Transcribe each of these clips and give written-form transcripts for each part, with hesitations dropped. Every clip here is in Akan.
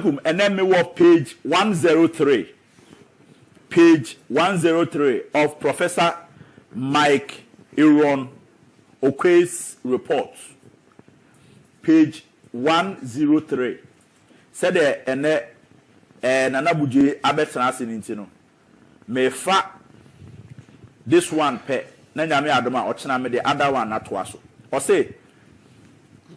Kum, and then me was page 103. Page 103 of Professor Mike Aaron Oquaye's report. Page 103. Said there and Nanabuji Abetanasin intino. Me fa this one pe Nanyame Adoma Ochana me the other one not waso. Or say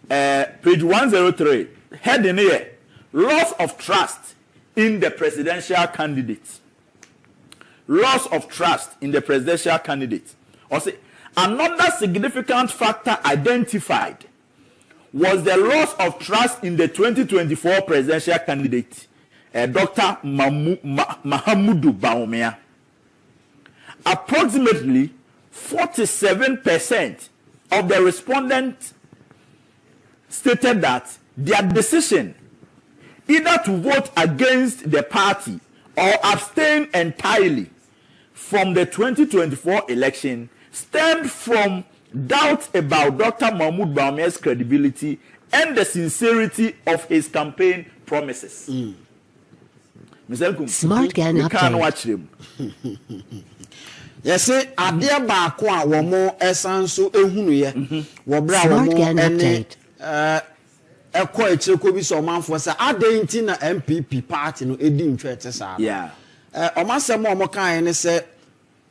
page 103 heading here loss of trust in the presidential candidate. Loss of trust in the presidential candidate. Or say another significant factor identified was the loss of trust in the 2024 presidential candidate, Dr. Mahamudu Bawumia. Approximately 47% of the respondents stated that their decision either to vote against the party or abstain entirely from the 2024 election stemmed from doubt about Dr. Mahmoud Bawumia's credibility and the sincerity of his campaign promises. Smart Gan update. Can't watch them. Yes, adia ba ko a wo mo esanso ehunu ye. Wo bra wo mo ene ekọ echireko bi so manfo say adentin na MPP party no edi ntwete sa. Yeah. Omasem o mo kan ne say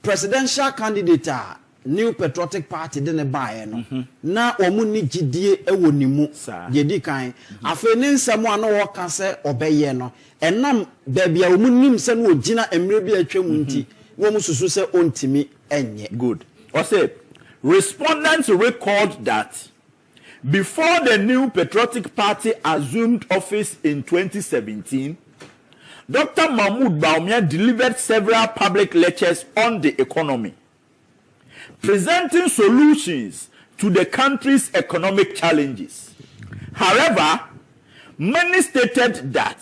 presidential candidate New Patriotic Party de ne bae no na omu ni gidie ewo nimu yedi kan afa ne nsem a no wo ka se obeye no enam da bia omu nim se no ogina emre bi atwam nti wo mu susu se ontimi enye. Good. Or say respondents recalled that before the New Patriotic Party assumed office in 2017, Dr. Mahmoud Bawumia delivered several public lectures on the economy, presenting solutions to the country's economic challenges. However, many stated that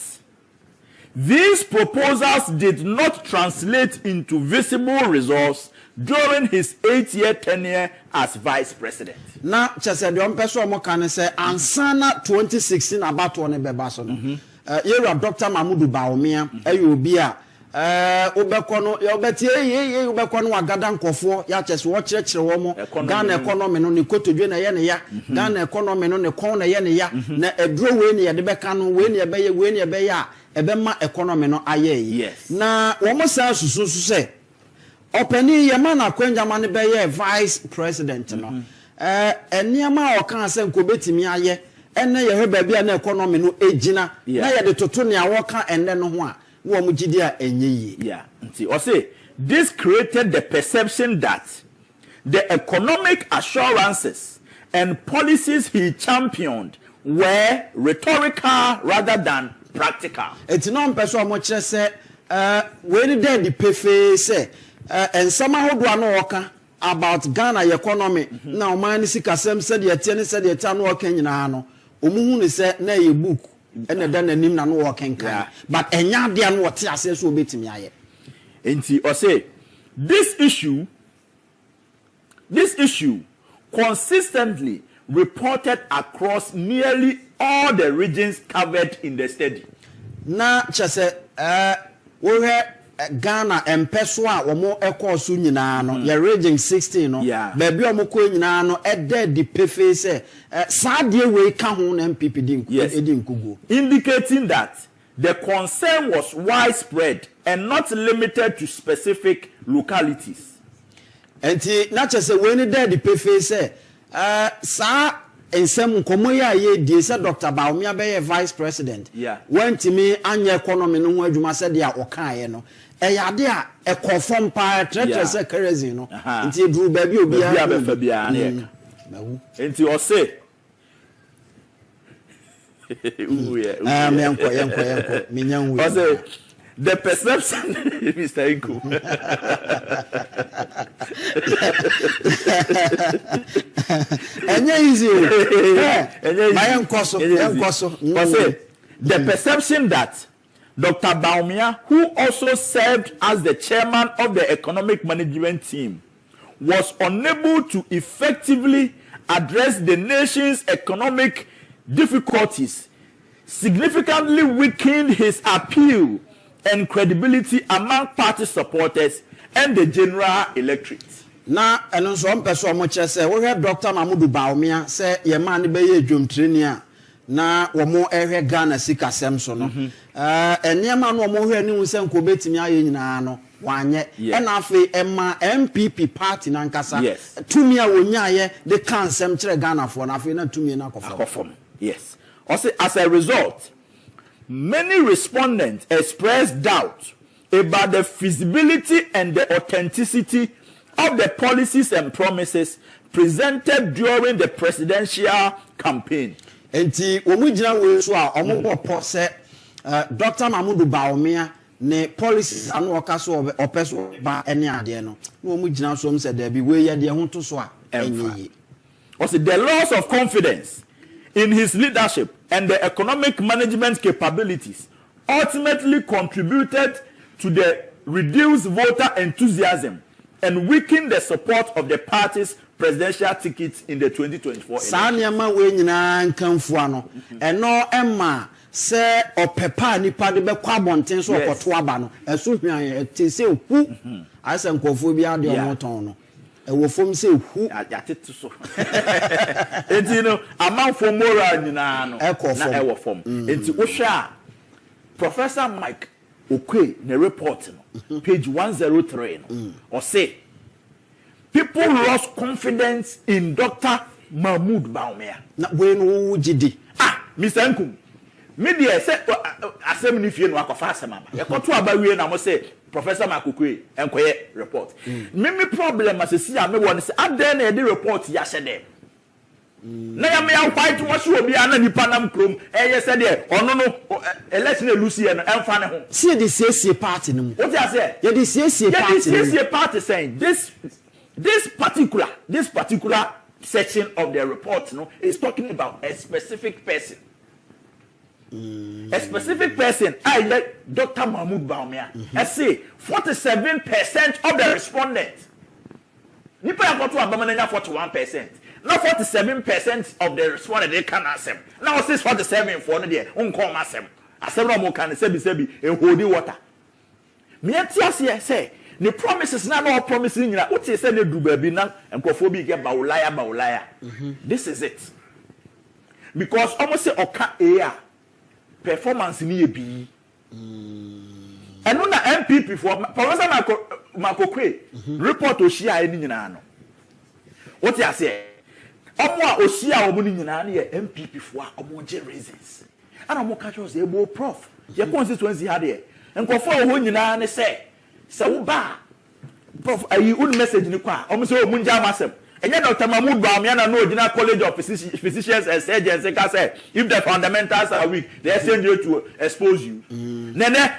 these proposals did not translate into visible results during his 8-year tenure as vice president. Na chese de ompeso mo kan say ansana 2016 about one beba so no. Yera Dr. Mahmoud Bawumia obi a obekọ no ye obetie ye obekọ no agada nkofo ya chese wo kirekire wo mo Ghana economy no ne kotodwe na ye ne ya Ghana economy no ne kon na ye ne ya na eduro we ne ye de beka no we ne ye be ya ebema economy no aye. Yes. Na wo mo sa susu say openi ye man akwanjama ne be ye vice president no eniama o kan se nkobetimi aye ene ye he baabi na economy no ejina na ye de toto ne awoka enne no ho a wo mu gidi a enye yi. Yeah. Or say this created the perception that the economic assurances and policies he championed were rhetorical rather than practical. It's no person mo kire se we dey the pefe say and somehow do no oka about Ghana economy na o man si kasem said ye tie ne said ye ta no oka nyina no omuhu ne se na ye book ene da nanim na no oka nkan but enya de no wote ase so obetimi aye enti or say this issue consistently reported across nearly all the regions covered in the study. Na chese wo he Ghana empeso a womo ekosu nyina no ye region 16 no baabi omoko nyina no ede di pefe se saade we ka ho na MPP edi nkugo, indicating that the concern was widespread and not limited to specific localities. Enti na chese we ni de di pefe se sa ensem nkomo ya ye die se Dr. Bawumia be ye vice president went me anya economy no ho adwuma se de a okan no eyade a ekofom pa tretre se kerezi no nti duru ba bi obi a be fa bia na ye nti o say yenko minyan o say the perception Mr. Inku enye easy yenko the perception that Dr. Bawumia, who also served as the chairman of the economic management team, was unable to effectively address the nation's economic difficulties, significantly weakened his appeal and credibility among party supporters and the general electorate. Na eno nso mpeso mo kire se wo hwe Dr. Mamudu Bawumia se ye ma ne be ye dwomtreni a na wo mo ehwe Ghana sikasem so no eniema no mo hwe ni hu se nko betimi aye nyina no wanye ena afi ema MPP party na nkasa tumi a wonya ye de kansem kire Ghana fo na afi na tumi na akofom. Yes. Also, as a result, many respondents expressed doubt about the feasibility and the authenticity of the policies and promises presented during the presidential campaign. Enti omugina we so a omobo se Dr. Mamudu Bawumia ne policies anu okaso opeso ba ene ade no na omugina so mse da bi we ye de ho to so a enyi. Also, the loss of confidence in his leadership and the economic management capabilities ultimately contributed to the reduced voter enthusiasm and weakened the support of the party's presidential tickets in the 2024 election. Sanyama we nyina nkanfu ano eno emma se opepa nipa de be kwa bonten so okoto aba no eso hwan te se hu asa nkofo bi ade omoton no ewo fom se hu atete so enti no amanfo moral nyina no na ewo fom enti wo hwa Professor Mike Oquaye ne report no page 103 no or say people lost confidence in Dr. Mamudu Bawumia. Na we no gidi. Mr. Nkum. Media say asem ni fie no akofa asem aba. E koto aba wie na mo say Professor Mike Oquaye enkoye report. Me problem asesi a me won say adan na e report ya hye na ya me ya white wo so obi ana nipa nam krom eye se de ono no election elusi no emfa ne ho. See the CC party no. What you say? Yeah, the CC party. Yeah, the CC party saying this particular section of the report is talking about a specific person. A specific person, I like Dr. Mamudu Bawumia. I say 47% of the respondents. Nipa ya koto abamananya 41%. Now 47% of the respondents they can asem. Now 47 for no there. Unko masem. Asem no mo kan sebi e hodi water. Me atiase say the promises na no promises nyina what say na du ba bi na enkofo bi get bawulaya. This is it. Because almost say oka a performance ni e bi. Eno na MPP for Professor Makokwe report o shia e nyina no. What you say? Omo a o shia omo ni nyina na ye MPP for omo je reasons. Ana mo ka cho say ebo prof. Ye constituency ha de. Enkofo o ho nyina ne say wo ba prof ayi un message ni kwa omo say o munja amasem enye Dr. Mamudu Bawumia na no ordinary college of physicians and surgeons say if the fundamentals are weak they send you to expose you nene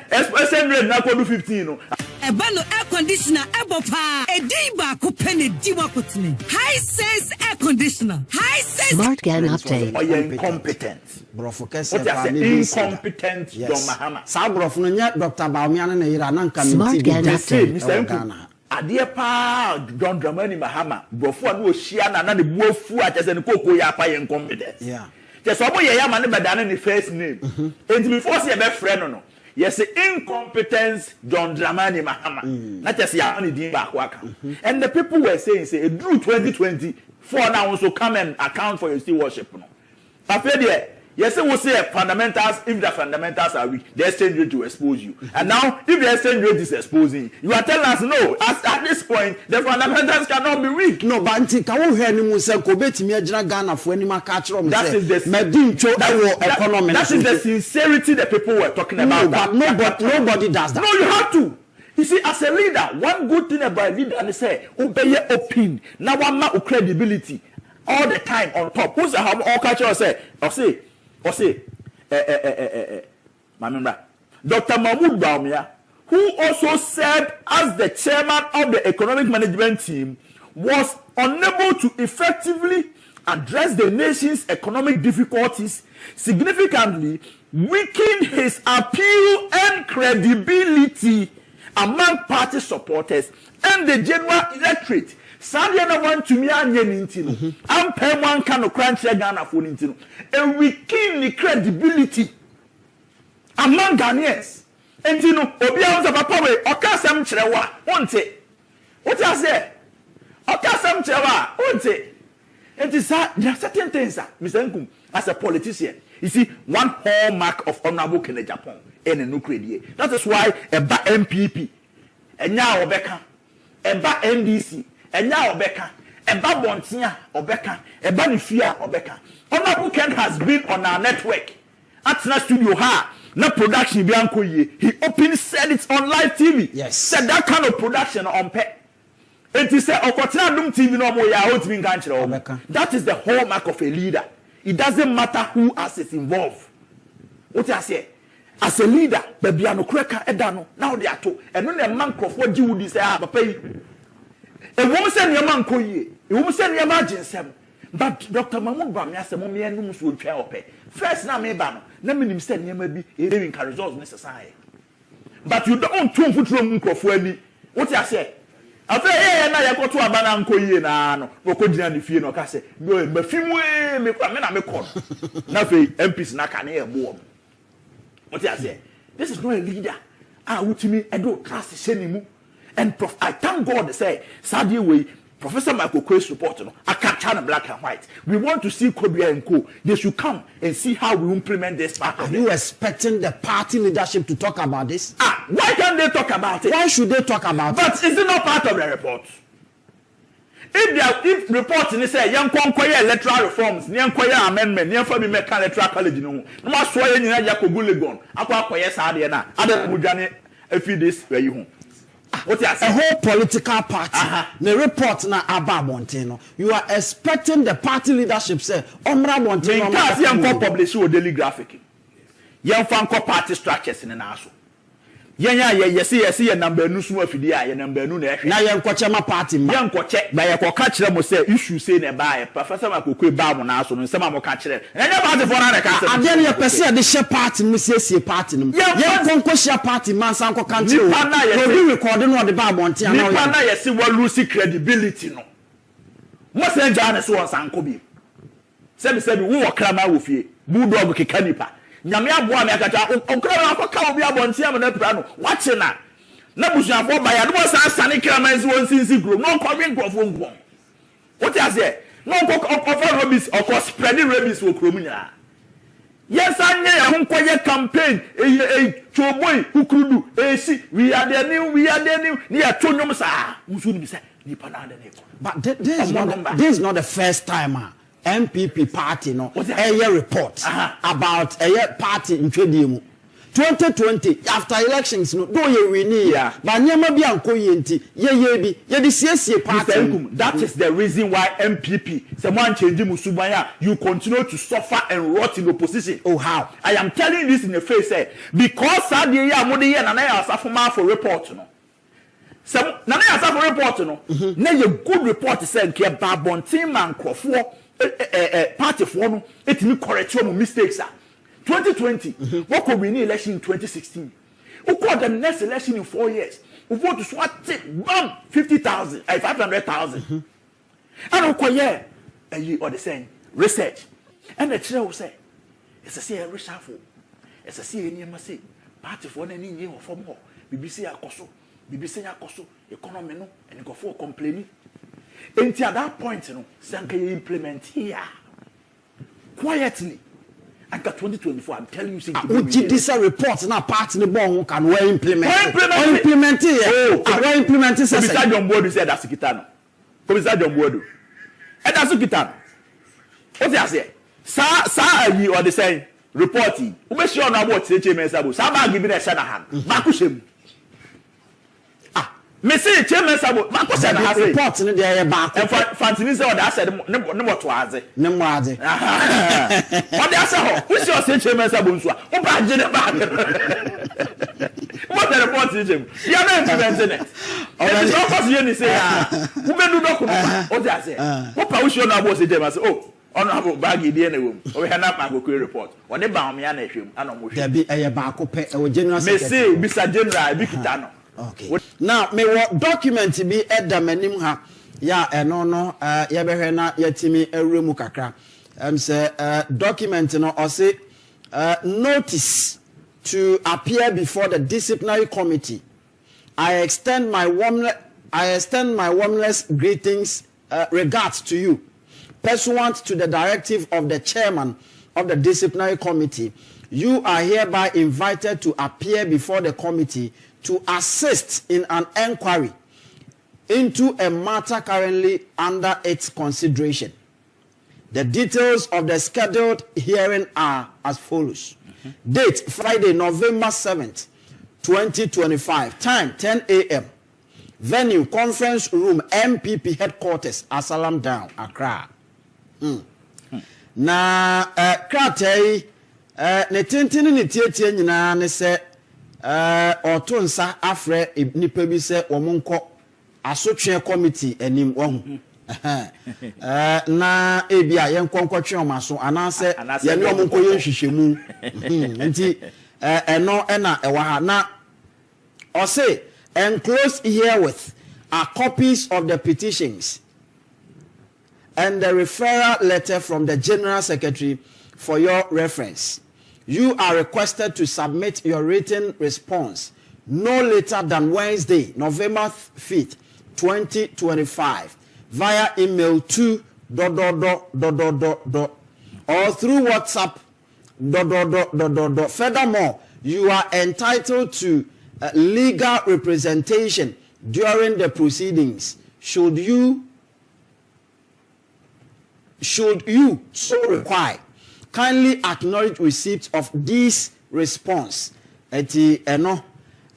send rate na kodu 15 no ebano air conditioner ebopa ediba ko pene diwa kotene high sense air conditioner high sense smart gan update or incompetent brofo kese pa ni incompetent Don Mahama sa brofo no nya Dr. Bawumia na yira na nka smart gan update Mr. Nku adie pa John Dramani Mahama brofo na o hia na ne buafu a chese ne kokko ya pa incompetent chese obo ye ya ma ne bedane ne first name and before say be friend no yes incompetence John Dramani Mahama na chese ya ne din ba ko aka and the people were saying say e drew 2024 now also come and account for your still worship no after there yes, we say fundamentals. If the fundamentals are weak, the exchange rate to expose you. And now, if the exchange rate is exposing you, are telling us no. At this point, the fundamentals cannot be weak. No, but until can we hear any more say Kobeti me Ghana Ghana for any more catch room. That is the economy. That is the sincerity that people were talking about. But nobody does that. No, you have to. You see, as a leader, one good thing about a leader is say, obey your opinion. Now, one man credibility all the time on top. Who's the all culture say? Or say, Dr. Mamudu Bawumia, who also served as the chairman of the economic management team, was unable to effectively address the nation's economic difficulties, significantly weakened his appeal and credibility among party supporters and the general electorate. Sandia na want to me anye nintino. Am pay one kind of crunch Ghana for nintino. And weaken the credibility among Ghanaians. And you know, Obia was a papa way, or Casam Chewa, won't it? What I say? Or Casam Chewa, won't it? And there are certain things, Mr. Nkum, as a politician, you see, one hallmark of honorable Kenya Japan and a new credit. That is why a MPP, and now Obeka, a NDC, and now Obeka, a Bontia Obeka, a Banifia Obeka. Honorable Ken has been on our network. At na studio ha, na production Bianco ye. He openly said it on live TV. Yes. Said that kind of production on pet. And he said, TV no more. That is the hallmark of a leader. It doesn't matter who else is involved. What I say? As a leader, baby, I no cracker edano. Now they are two. And when a man of what you would say, papa. A woman send your man koye. A woman send your margin sem. But Dr. Mahmoud Bawumia said, "Mommy, I know will try up. First, now me bano. Na me nim said, maybe a living results necessary. But you don't 2 foot room for any. What I say? After na ya go to abana nko yie na no ko gina ne fie no ka se me mafimwe me kwa me na me kon na fe MPs na ka na e bo what I say this is not a leader wutimi edo class shenimu and I thank God say sadie way Professor Michael Oquaye's report no aka black and white we want to see Kobia and Co they should come and see how we implement this part. Are you expecting the party leadership to talk about this? Why can't they talk about it? Why should they talk about but it? But is it not part of the report? If report in say young conquer electoral reforms, young choir amendment, young for me make electoral college no must swear in Yakobulegon, Aquaye Sadiana, other Mujani a few days where you home. What is a whole political party? The report na about Monteno. You are expecting the party leadership say, Omra Monteno. Because young publish your daily graphic. Young Fanco party structures in an asso. See a number no small fidia, number no. Now young Kochama party, young Koche, by a catch them say, you should say nearby, Professor Makuku Bawumia, and some more catch them. And about the phone, I then you perceive the share party, Monsieur party. Young Concosia party, Mansanko country. You recording on the Bawumia. Nipana, you see what losing credibility. No, what's the Janus was Uncle B? Said, we walk Krama with you, Bulldog Kikanipa. Nyamia boa me akacha okra akwa obi abontia na pra no wache na busuafo ba ya no san sane kraman si won sinsi group no ko wen krofo ngwon what you say no ko offer rabies or spreading rabies wo krom nya yes anya ya ho nkoye campaign choboy kukurudu esi we are the new ni ya tonwom sa musu ni bi say nipa na de ne but this is not the first time MPP party no a report about a party in Twediemu 2020 after elections no do you win but nyama bi anko yenti ye bi ye the CSA party that is the reason why MPP someone change musubanya you continue to suffer and rot in opposition. Oh how I am telling this in the face because sadie ya mode ye na ya asafoma for report no some na ya asafo report no na ye good report say nke ba bontin man krofo party for no etimi correct your mistakes 2020 what could we need election in 2016 who called the next election in 4 years we vote to swat bam 50,000 500,000 and Oquaye or the same research and the chair will say it's a say reshuffle it's a say any say party for any new form more BBC akoso economy no and go for complaining. Until at that point, you know, Sanka implement here quietly. And 2024, I'm telling you, this report now part in the bone can we implement it. Oh, implement it. Commissar John Bodu said that's Kitano. Commissar John Bodu. And that's Kitano. What do I say? Sa you or the same reporting. Who makes sure now what the chairman said? Sama give me a Shanahan. Makushem. Me say chairman sabo ma ko say na ha report ni dey back and fantini say what I said ne what to aze what dey say ho we say chairman sabo nso a wo ba je ne ba what the report is him ya na implement it and so cause you ni say wo be do document what dey say wo pa wo show na bo say chairman say oh honorable bagi dey na wo we ha na ma go report what dey Bawumia na hwem ana mo hwem there be back ko pe o general secretary me say bisa general bi kita no. Okay. Now, me what document be at the menim ha ya no ya behwe na yatimi ewremu kakra. Say document no or say notice to appear before the disciplinary committee. I extend my warmest greetings, regards to you. Pursuant to the directive of the chairman of the disciplinary committee, you are hereby invited to appear before the committee to assist in an inquiry into a matter currently under its consideration. The details of the scheduled hearing are as follows. Date, Friday, November 7th, 2025. Time, 10 a.m. Venue, conference room, MPP headquarters, Asalam Down, Accra. Na kratei ne tintini ne tietie nyina ne se otonsa afre nipa bi se womonko asotwe committee anim wohu na ebia yenkonkotwe omaso anase ye ne omonko yenhwehwemu nti eno na ewa ha na ose enclosed herewith are copies of the petitions and the referral letter from the General Secretary for your reference. You are requested to submit your written response no later than Wednesday, November 5th, 2025, via email to ... or through WhatsApp ... Furthermore, you are entitled to legal representation during the proceedings. Should you so require, kindly acknowledge receipt of this response. Eti eno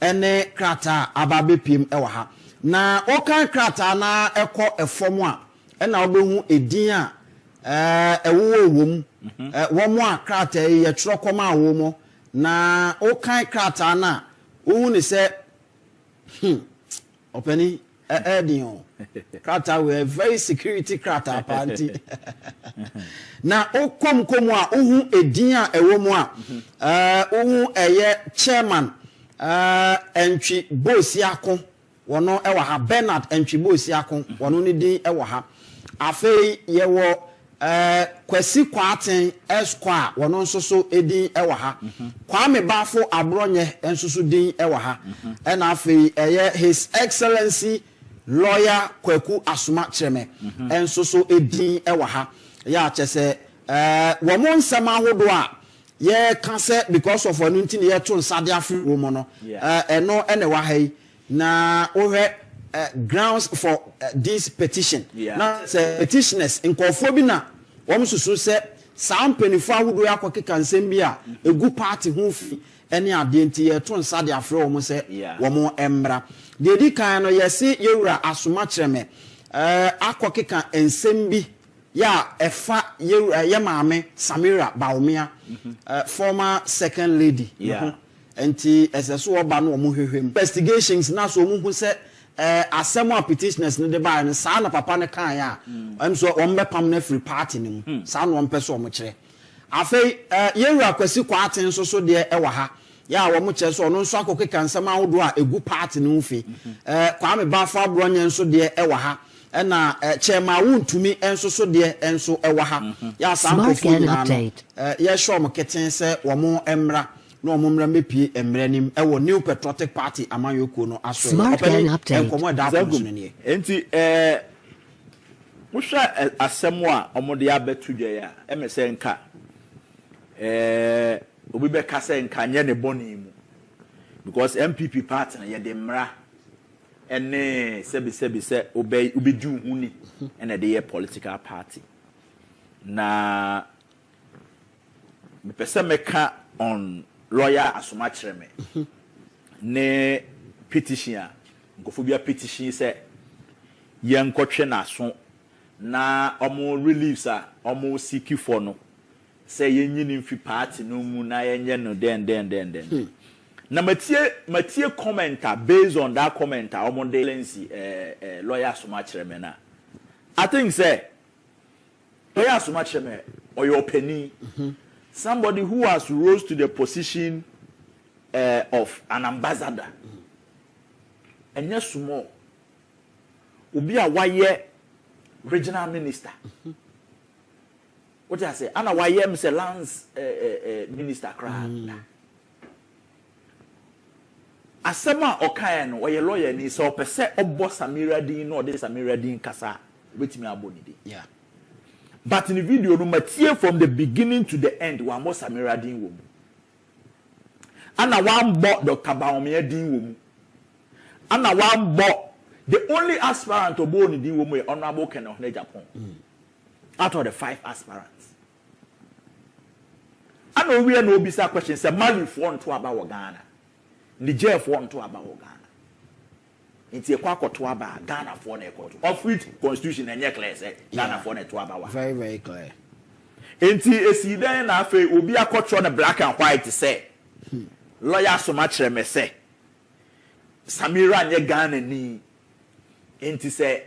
ene krata ababe pim ewa ha. Na okan krata na eko efomu a ena obehu edin a ewo wom womo a krata ye tro koma awomo na okan krata na ohu ne se openi Edion. Krata we very security krata party. Na okom komwa uhu edin a ewomu a uhu eye chairman entwi Bosiako wono ewa ha Bernard entwi Bosiako wono ni din ewa ha afei yewo Kwesi Kwaten Esquire wono nsoso edin ewa ha Kwame Bafo Abronye nsoso din ewa ha ena afei eye His Excellency Lawyer Kweku Asuma Cheme ensoso edin ewa ha ya chese womo nsema hodo a ye ka se because of one nti ye to nsade afi wo mo no eno ene wa hai na ohwe grounds for this petition na say petitioners nkofo bi na wom susu se sampenifo ahodo akokeka nsem bi a egu party ho fi ene ade nti ye to nsade afi wo mo se wo mo embra de di kan no yesi yewura Asuma Cheme akokeka nsem bi ya efa yewura ye maame Samira Bawumia former second lady enti eseso oba no mo hwehwem investigations na so mu hu se asemo petitioners ne de ba ne sa na papa ne kan ya so ombepam na free party ne mu sa no ompeso omo kire afei yewura Kwesi Kwaten so de ewa ha ya wo mo kire so no nso akokeka nsema ahodo a egu party ne ufi Kwame Bafo Abronye nso de ewa ha na chema wuntumi enso so de enso ewa ha ya sankofo na ye show mo keten se wo mo emra no mo mra mepie emranim e wo New Patriotic Party amanyoko no aso enkomo da ko ne ne enti muhwa asemo a omode abetu dwe ya emese nka obi be kase nka nye ne boni mu because MPP party na ye de mra ene sebi se obedu huni ene de ye political party na me pese meka on lawyer Asuma Cheme ne petition nkofobia petition se ye nkotwe na so na omo reliefs a omo seek for no se ye nyini mfi party no mu na ye nye no den na matie commenter based on that commenter omo de lensi lawyer Asuma Cheme na I think say lawyer Asuma Cheme or your penny somebody who has rose to the position of an ambassador and yes more ubi a waye regional minister what I say ana waye mse lance minister crowd asema Oquaye no oye lawyer ni so pese obo Samira din no de Samira din kasa wetimi aboni di. Yeah. But in the video no matie from the beginning to the end wa mo Samira din wo mu. Ana one bo Dr. Bawumia din wo mu. Ana one bo the only aspirant obo ni din wo mu Honorable Kenneth Japan. Out of the 5 aspirants. Ana we no bisa question say Mali for nto aba wo Ghana. Niger for nto aba wo Ghana. Nti ekwa akoto aba Ghana for na ekoto. Of which constitution enye clear say Ghana for na to aba wa. Very very clear. Nti esi den na afa obi akotro na black and white say. Lawyer so much me say. Samira nye Ghana ni. Nti say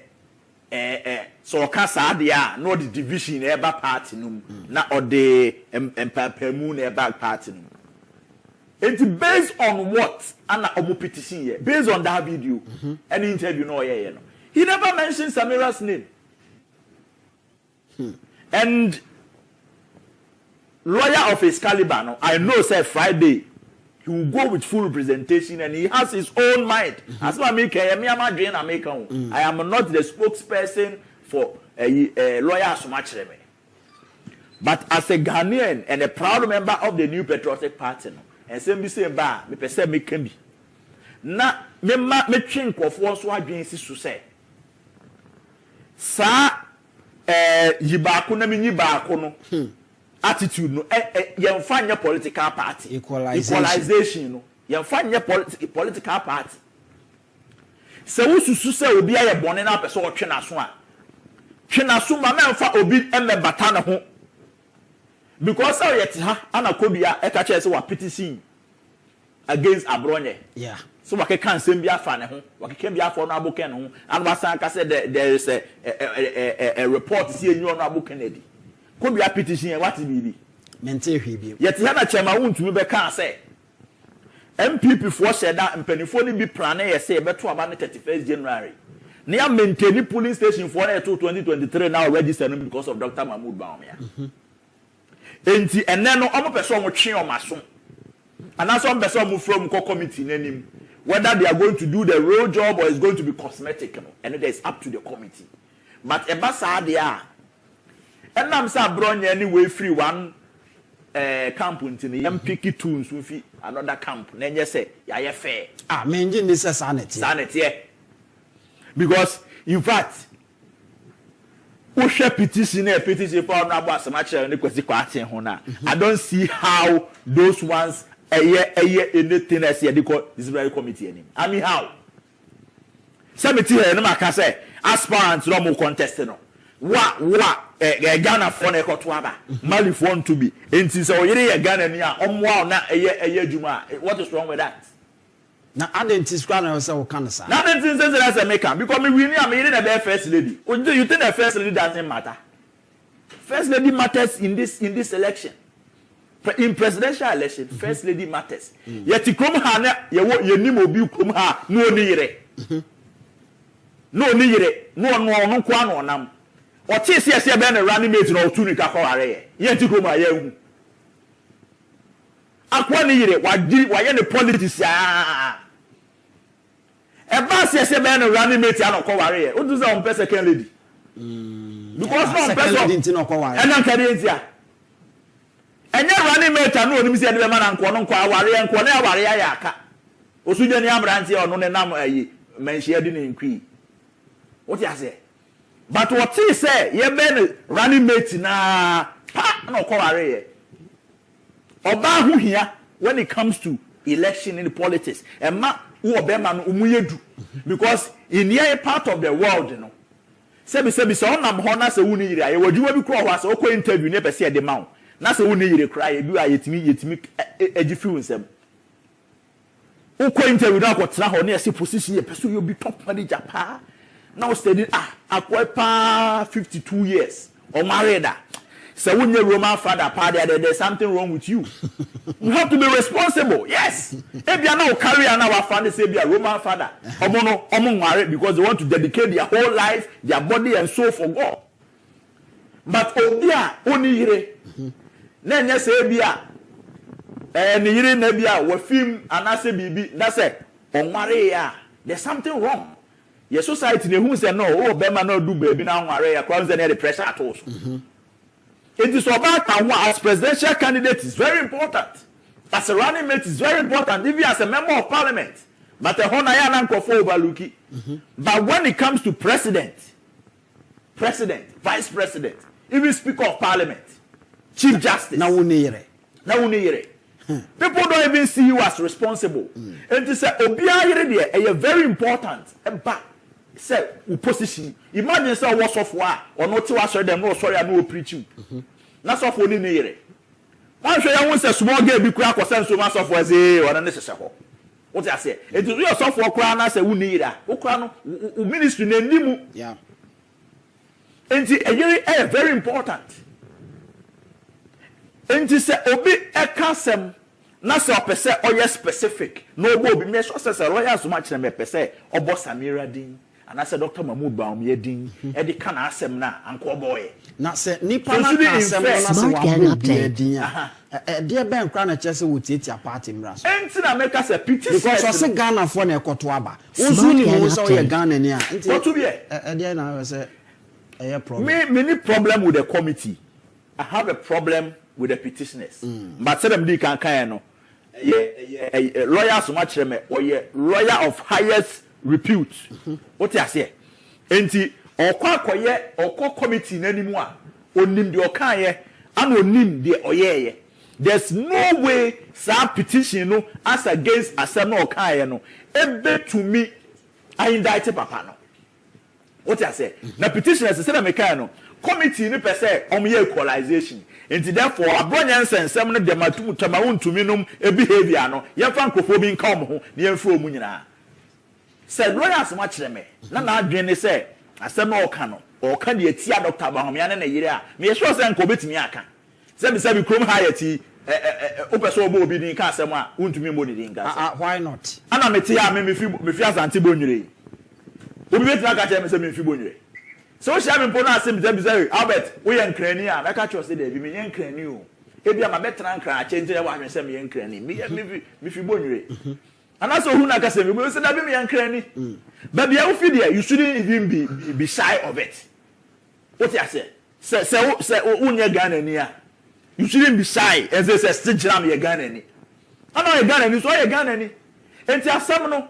so kasa dia no the division eba party num na or the empapemu na eba party num. It's based on what Anna Omo petition here. Based on that video, any interview no yeah, no. He never mentioned Samira's name. And lawyer of his caliber, no, I know say Friday he will go with full representation and he has his own mind. As I make I am not the spokesperson for a lawyer so much. But as a Ghanaian and a proud member of the New Patriotic Party, no, and say say ba me pese me can be na me twen nkofo so adwen si so say sa yibaako na me nyibaako no attitude no yemfa nya political party equalization no yemfa nya political party se wo susu se obi aye bone na pese o twe na so ma memfa obi bata na ho. Because how yet ana kobia e ka say wa petition against Abronye. Yeah. So wa can send bia fa ne ho, wa can bia for no aboken ho. And wa san ka say there is a report see enyu no aboken edi. Kobia petition what be? Mente hwe bi. Yet na chema wontumi be kan say MPP for said that mpanifo ni bi plan e say beto aba ne 31st January. Na ya maintain polling station for 2023 now register because of Dr. Mahmoud Bawumia. Enti ene no omo person mo twe o maso ana so person mo from committee nanim whether they are going to do the real job or it's going to be cosmetic no and it is up to the committee but e ba sa de a enam sa bronya ni we free one camp ntini mpiki tunes we fi another camp na enye say ya ye fair me engine this sanity because in fact petition for no boss match and I don't see how those ones anything as the disciplinary committee anymore. I mean how? Somebody here no can say aspirants no more contest no. Ghana for na ekoto aba. Mali for to be. Enti so yere Ghana ni a omwa na adwuma. What is wrong with that? Na identity na say we can say. Na identity say that's a make am because me win am here na be first lady. You think the first lady doesn't matter? First lady matters in this election. In presidential election, first lady matters. Yet krom ha na ye nim obi krom ha no ni yire. No ni yire. No kwa no nam. O ti se be na running mate no otu ni ka kwa ware ye. Ye ti krom ha ye hu. Akwa ni yire wa ye ne politics ya. Eba se be na running mate ya no kwa ware ye. O do say on second lady. Because no person didn't know kwa. E na kare ntia. Enye running mate no onim se de be ma na nko no nko aware nko na aware ya aka. Osuja ni abrantie ono ne nam ayi manhia di ne nkwi. What you say? But what he say, ye be running mate na pa no kwa ware ye. Oba hu hia when it comes to election in politics. Emma wo obema no umuyedu because in here part of the world you know. Sebi so onam ho na se wuni yire aye wadwuma bi kro ho ase okọ interview ne pese de ma wo na se wuni yire kra ye bi ayetimi agifi wonsem okọ interview na ko tra ho na se position ye pese you be top manager pa now study akwa pa 52 years or married so when you're Roman father pa there's something wrong with you. You have to be responsible. Yes. If you are not carry on our family say be a Roman father married because they want to dedicate their whole life, their body and soul for God. But obia oni yire na nyɛ sɛ bia ni yire na bia wa film anase bibi na sɛ onware there's something wrong. Your society ne who say no oh be man no do baby na onware ya crowds and the pressure at all. It is about as presidential candidate is very important. As a running mate is very important, even as a member of parliament. But a honaya nan kofo overlooki. But when it comes to president, vice president, even speaker of parliament, chief justice, na unire. People don't even see you as responsible. And to say obiya yere very important. But say opposition. Imagine say what's of war or not to answer them no sorry I no preach you. That's all for ni yere. One show you say small girl be kura ko sense so much of was or necessary. What I say? It is your software kura na say unira. Okura no ministry na nimu. Yeah. And it's very important. And to say obi ekasem na say opese oye specific. No obi me so say lawyer so much na me pese obo Samira din. And I said Dr. Mahmoud Bawumia din. E di kana asem na anko boy. Na say nipa na asem na say wa din. Dear Ben Crown Chese would eat your party mras. And na make us a petition. Because I say Ghana for ne koto aba. Ozuni mo so ye Ghana ni a. What to be? Dear na say a problem. Me need problem with the committee. I have a problem with the petitioners. But say them di kan no. Lawyer so much me or lawyer of highest repute. What you say? Enti okwa committee nanimu a onim de okaye and onim de oyeye. There's no way sa petition no as against asem no okaye no ebe to me I indict papa no. What you say? Na petitioners say na meka no committee ni per se equalization. And therefore, a brilliant sense, some of them are to Tamaun to minum a behavior. No, young francophobia come home near Fro Munina. Said lawyers much them. Nana Jenny say, I said no cano, or can you tea Dr. Bawumia and a year? Me sure send Kobit Miaka. Said the Chrome Hayati, Opeso Bobby Casama, won't me money in gas. Why not? And I'm a tea, me fears Antibonuri. We wait like I tell me Fibonuri. So she have important sim dem Albert we yan krani a na ka cho say dey bi me yan krani o e bia ma betra nkran change dey wa hwen say me yan krani me fi bonwire and also who na ka say me say na bi me yan krani but bia wo fi there you shouldn't even be shy of it. What you say unya Ghana ni a you shouldn't be shy and say still jam ye Ghana ni ana ye Ghana ni so ye Ghana ni enti asam no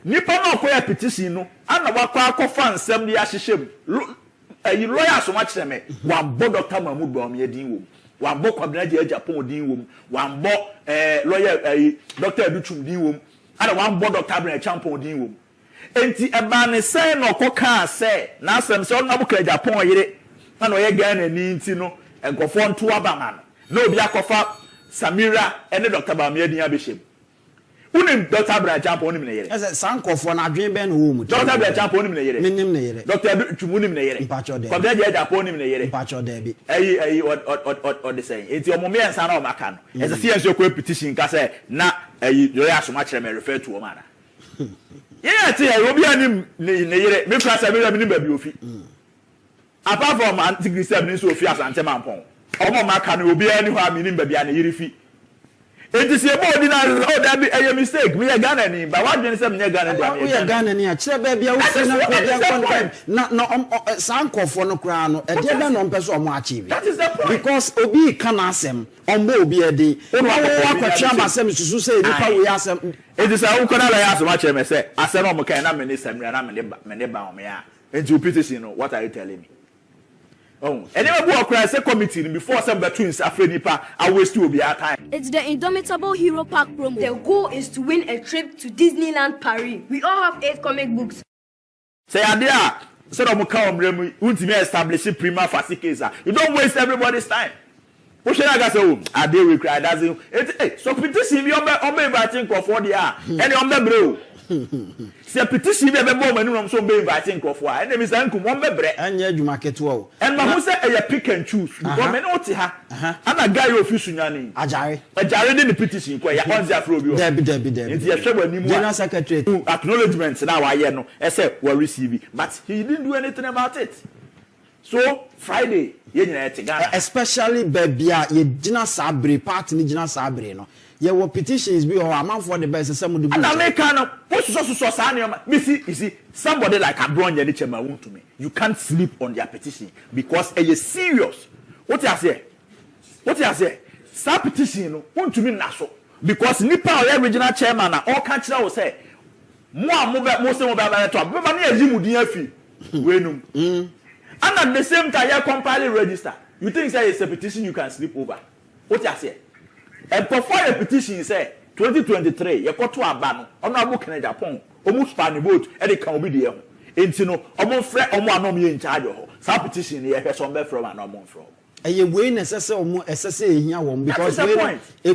nipa na okoya petition no ana wakwa akofa nsem de ahyehye lawyer so much me wan bo Dr. Mahmoud Bawumia din wo wan bo kwabena je AGYAPONG din wo wan bo lawyer Dr. Educhum din wo ana wan bo Dr. Abner Champon din wo enti eba ne say na okoka say na asem say ona bo AGYAPONG yire ana oye Ghana ni nti no enkofo nto abama no obi akofa Samira ene Dr. Bawumia din abehye unim Dr. Abner Champon nim na yere ese sankofo na adwen ben wo mu Dr. Abner Champon nim na yere minim na yere Dr. Educhum nim na yere mpacho de kwabena je AGYAPONG nim na yere mpacho de bi or the saying enti omomme ensa na o maka no ese see ko petition ka say na lawyer so much me refer to o mana yeah ti obi anim na yere me class me nim ba bi ofi apart from anti-Christian ni so ofi asante mampon omo maka no obi ani ho a me nim ba bi na yere fi enti se bo ordinary oh that be a mistake me Ghana ni but what do say me Ghana dey we Ghana ni a kire ba bia wo fi na ko bia na sankofo no kra no e dey be no mpeso omo achieve. That is the point because obi kan asem ombo obi edi wo akwachi amasem susu say nipa we asem it is a ukona la yaso ma kire me say asem omo kan na me ni Samira na me ne ba omo ya enti petition no what are you telling me? Oh, and never go across a committee before some twins afraid nipa I waste you be our time. It's the Indomitable Hero Pack promo. The goal is to win a trip to Disneyland Paris. We all have 8 comic books. Say Adia, so that we come ultimately establish prima facie case. You don't waste everybody's time. What should I say? Oh, Adia we cry doesn't it? So petition you on inviting for the and on the bro. Se petition be bo manu so be inviting crofo and dem say nkum won bebre anya adwuma ketewo and ma say e pick and choose because me no te ha ana guy ofisu nyane ajare dey the petition ko ya on the afro bi o debi nti ye hwebo animu general secretary acknowledgement na wa ye no e say we receive but he didn't do anything about it. So Friday ye nyina te Ghana especially babia ye gina sabre part ni gina sabre no Ye were petitions be or a man for the best some of the and American what's so sign you see somebody like Abron Yanichema won't to me. You can't sleep on their petition because it is serious. What you say? What you say? Some petition won't to me naso because Nipa or regional chairman all country will say most of them to and at the same time you compile register. You think say it's a petition you can sleep over. What you say? And before a petition say 2023 you got to abano honorable AGYAPONG almost span boat and it can be there. And you know almost friend anom in charge of some petition here some from an from. A way necessary or more necessary here because